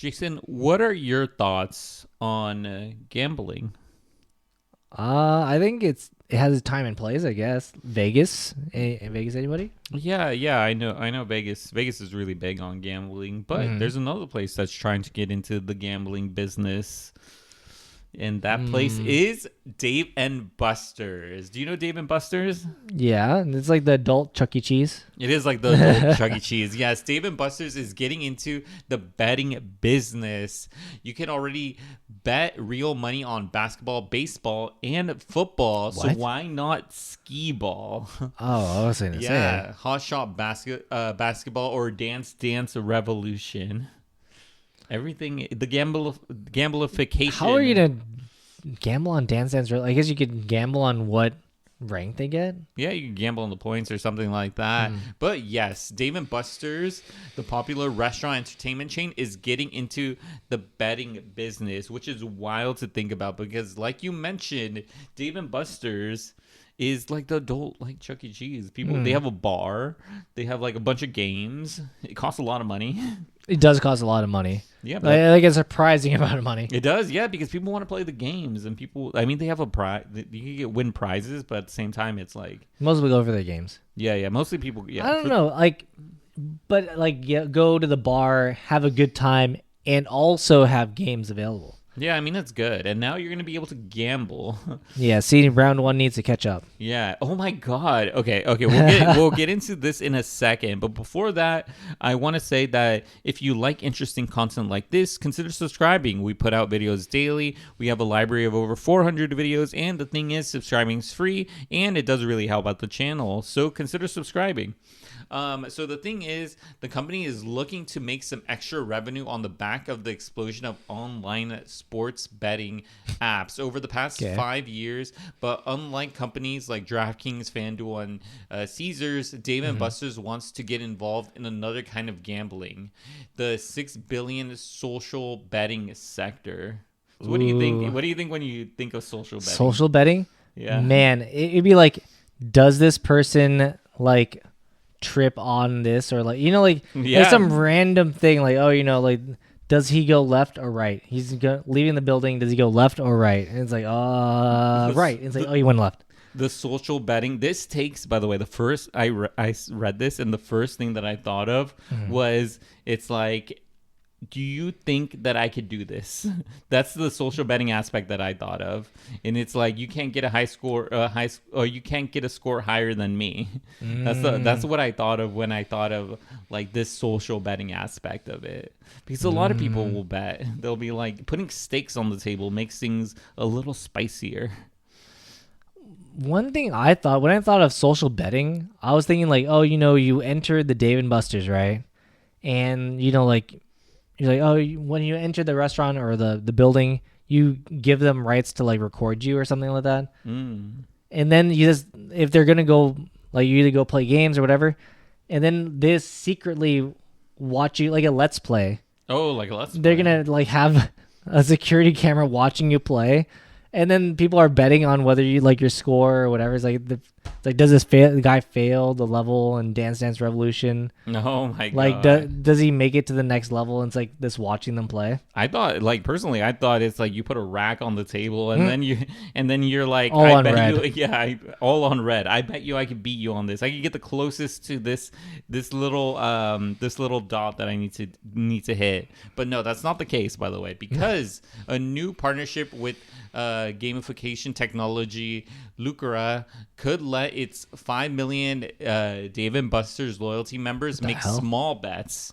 Jason, what are your thoughts on gambling? I think it has a time and place. I guess Vegas. Vegas, anybody? Yeah, I know Vegas is really big on gambling, but Mm. there's another place that's trying to get into the gambling business, and that place Mm. is Dave and Buster's. Do you know Dave and Buster's? Yeah, and it's like the adult Chuck E. Cheese. It is like the adult Chuck E. Cheese. Yes, Dave and Buster's is getting into the betting business. You can already bet real money on basketball, baseball, and football. So What? why not skee ball? Oh, I was gonna say. Yeah, hot shot basketball or dance revolution. Everything the How are you gamification. gonna gamble on Dance Dance? I guess you could gamble on what rank they get. Yeah, you can gamble on the points or something like that. But yes, Dave and Buster's, the popular restaurant entertainment chain, is getting into the betting business, which is wild to think about because, like you mentioned, Dave and Buster's is like the adult, like Chuck E. Cheese. People, they have a bar, they have like a bunch of games. It costs a lot of money. It does cost a lot of money. Yeah, but Like a surprising amount of money. it does, yeah, because people want to play the games and people. I mean, they have a prize. You can win prizes, but at the same time, it's like, Most people go for their games. yeah, mostly people. Yeah, I don't know, but yeah, go to the bar, have a good time, and also have games available. yeah. I mean, that's good. And now you're gonna be able to gamble. Yeah, see, round one needs to catch up. Yeah. Oh my God. Okay. We'll get into this in a second, but before that, I want to say that if you like interesting content like this, consider subscribing. We put out videos daily. We have a library of over 400 videos, and the thing is, subscribing is free, and it does really help out the channel. So consider subscribing. So the thing is, the company is looking to make some extra revenue on the back of the explosion of online sports betting apps over the past Okay. 5 years. But unlike companies like DraftKings, FanDuel, and Caesars, Dave and Buster's wants to get involved in another kind of gambling, the $6 billion social betting sector. So what do you think? Ooh. What do you think when you think of social betting? Social betting? Yeah. Man, it'd be like, does this person like trip on this or like Yeah. some random thing like, oh, like, does he go left or right? He's leaving the building. Does he go left or right? And it's like, right. And it's like, oh, he went left. The social betting. This takes, by the way, the first I read this, and the first thing that I thought of was, it's like, do you think that I could do this? That's the social betting aspect that I thought of, and it's like, you can't get a high score, or you can't get a score higher than me. That's what I thought of when I thought of like this social betting aspect of it, because a lot of people will bet. They'll be like, putting stakes on the table makes things a little spicier. One thing I thought when I thought of social betting, I was thinking like, oh, you enter the Dave and Buster's, right? And like, you're like, oh, when you enter the restaurant or the building, you give them rights to like record you or something like that. And then you just, if they're gonna go, like, you either go play games or whatever, and then they secretly watch you like a let's play. Oh, like let's. They're gonna like have a security camera watching you play, and then people are betting on whether you like your score or whatever. It's like does the guy fail the level in Dance Dance Revolution? Oh my god! Like, does he make it to the next level? And it's like this watching them play. I thought, like, personally, I thought it's like you put a rack on the table, and then you're like, All I on bet red. you, yeah, all on red. I bet you I could beat you on this. I could get the closest to this little dot that I need to hit. But no, that's not the case, by the way, because a new partnership with gamification technology, Lucra, could let its 5 million Dave and Buster's loyalty members make hell? small bets,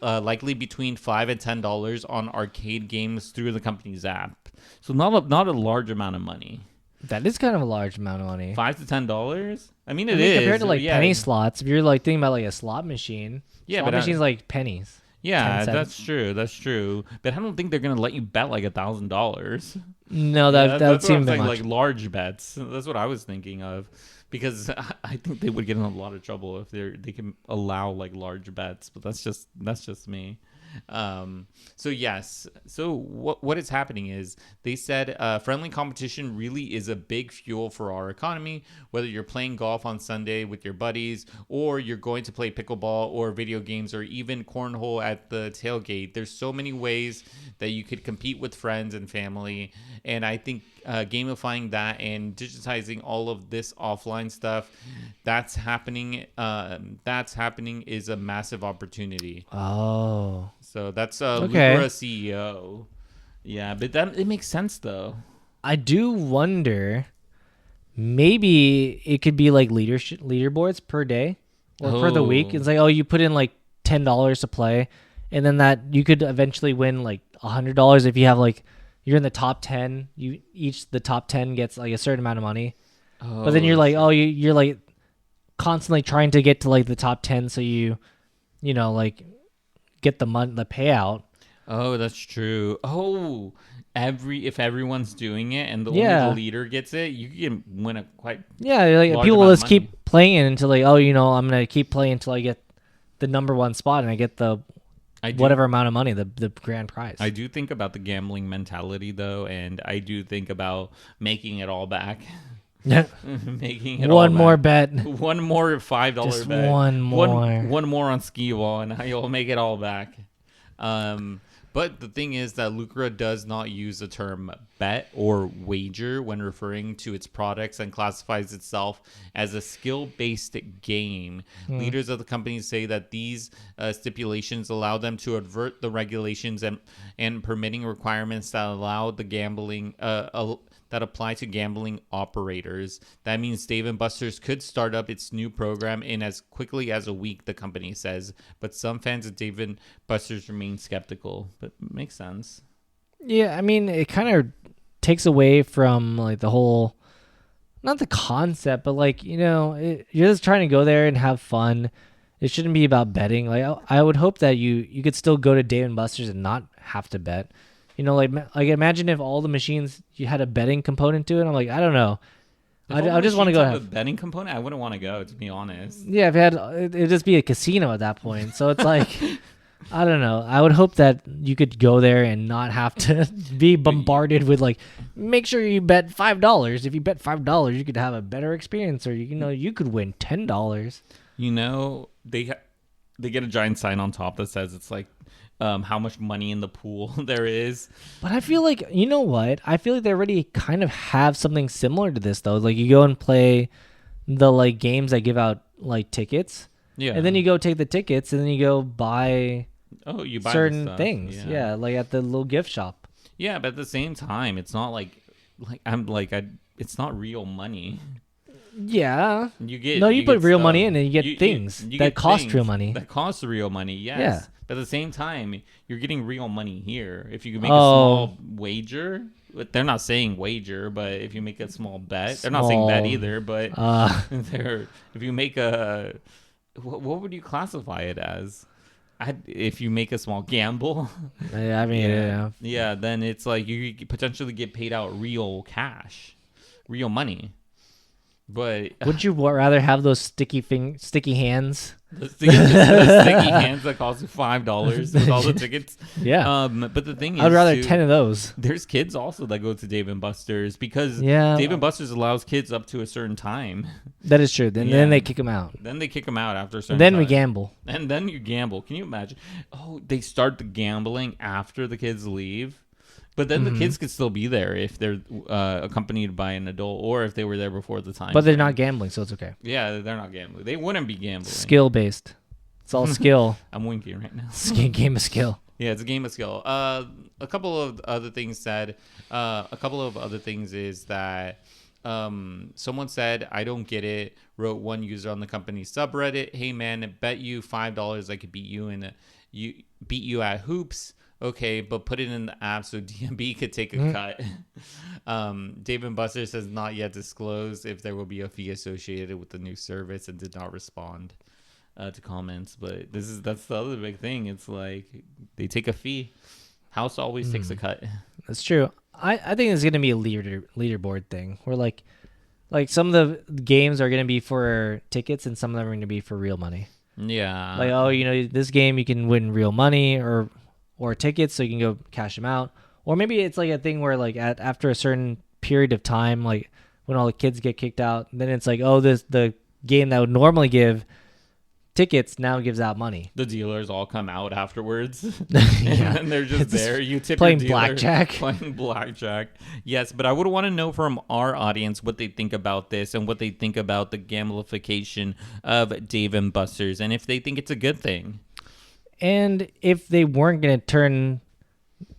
likely between $5 and $10 on arcade games through the company's app. So not a large amount of money. That is kind of a large amount of money. $5 to $10. I mean, I it mean, is compared to like yeah. penny slots. If you're like thinking about like a slot machine, Yeah, slot but machine's like pennies. Yeah, 10 cents. that's true. That's true. But I don't think they're gonna let you bet like $1,000. No, that would that's what seem I'm a bit saying, much. like large bets. That's what I was thinking of, because I think they would get in a lot of trouble if they can allow like large bets. But that's just me. So yes. So what is happening is they said friendly competition really is a big fuel for our economy. Whether you're playing golf on Sunday with your buddies, or you're going to play pickleball or video games, or even cornhole at the tailgate, there's so many ways that you could compete with friends and family. And I think gamifying that and digitizing all of this offline stuff that's happening is a massive opportunity. Oh, So that's okay. Lucra CEO. Yeah, but that it makes sense though. I do wonder. Maybe it could be like leaderboards per day or per the week. Oh, It's like, oh, you put in like $10 to play, and then that you could eventually win like $100 if you have like you're in the top 10. The top 10 gets like a certain amount of money. But then you're like, sure. oh, you're like constantly trying to get to like the top 10, so like get the payout. Oh, that's true. Oh, if everyone's doing it and only the Yeah. leader gets it, you can win a quite Yeah, like large people amount will of just money. keep playing it until like, oh, I'm gonna keep playing until I get the number one spot and I get the I do whatever amount of money, the grand prize. I do think about the gambling mentality though, and I do think about making it all back. Making it all One more back. bet. One more $5 Just bet. one more. One more on skee ball, and you'll make it all back. But the thing is that Lucra does not use the term bet or wager when referring to its products and classifies itself as a skill-based game. Leaders of the company say that these stipulations allow them to avert the regulations and permitting requirements that allow the gambling that apply to gambling operators. That means Dave & Buster's could start up its new program in as quickly as a week, the company says. But some fans of Dave & Buster's remain skeptical. But makes sense. Yeah, I mean, it kind of takes away from like the whole, not the concept, but like you're just trying to go there and have fun. It shouldn't be about betting. Like I would hope that you could still go to Dave & Buster's and not have to bet. Like imagine if all the machines you had a betting component to it. I'm like, I don't know. I just want to go have a have. betting component. I wouldn't want to go, to be honest. Yeah, if it had, it'd just be a casino at that point. So it's like, I don't know. I would hope that you could go there and not have to be bombarded with like, make sure you bet $5. If you bet $5, you could have a better experience, or you could win $10. They get a giant sign on top that says it's like how much money in the pool there is. But I feel like, you know what? I feel like they already kind of have something similar to this though. Like you go and play the like games that give out like tickets. Yeah. And then you go take the tickets and then you go buy you buy the certain stuff. things. Yeah, like at the little gift shop. Yeah, but at the same time, it's not it's not real money. Yeah. You put get real stuff. money in and you get things you that get cost things real money. That cost real money, yes. Yeah. But at the same time, you're getting real money here. If you can make a small wager, but they're not saying wager, but if you make a small bet, they're not saying bet either, but if you make what would you classify it as? If you make a small gamble, I mean, yeah, then it's like you could potentially get paid out real cash, real money. But would you rather have those sticky hands? the sticky hands that cost you $5 with all the tickets. Yeah. But the thing is, I'd rather 10 of those. There's kids also that go to Dave & Buster's because Yeah. Dave & Buster's allows kids up to a certain time. That is true. Then they kick them out. Then they kick them out after a certain Then time. we gamble. And then you gamble. Can you imagine? Oh, they start the gambling after the kids leave. But then the kids could still be there if they're accompanied by an adult or if they were there before the time. But they're not gambling, so it's okay. Yeah, they're not gambling. They wouldn't be gambling. Skill based. It's all skill. I'm winking right now. It's a game of skill. Yeah, it's a game of skill. A couple of other things said. A couple of other things is that someone said, "I don't get it." Wrote one user on the company subreddit, "Hey man, bet you $5 I could beat you at hoops." Okay, but put it in the app so DMB could take a cut. Dave & Buster's has not yet disclosed if there will be a fee associated with the new service and did not respond to comments. But that's the other big thing. It's like they take a fee. House always takes a cut. That's true. I think it's gonna be a leaderboard thing where like some of the games are gonna be for tickets and some of them are gonna be for real money. Yeah. Like, oh, this game you can win real money or tickets, so you can go cash them out. Or maybe it's like a thing where like after a certain period of time, like when all the kids get kicked out, then it's like, oh, the game that would normally give tickets now gives out money. The dealers all come out afterwards. Yeah. And they're just there. You tip playing your dealer, blackjack. Playing blackjack. Yes, but I would want to know from our audience what they think about this and what they think about the gamification of Dave and Buster's and if they think it's a good thing. And if they weren't going to turn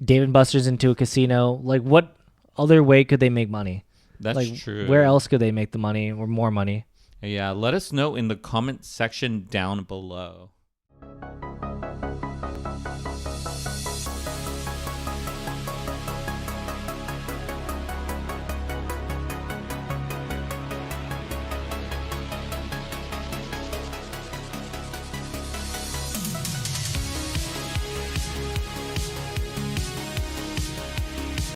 Dave & Buster's into a casino, like what other way could they make money? That's like, true. Where else could they make the money or more money? Yeah, let us know in the comment section down below.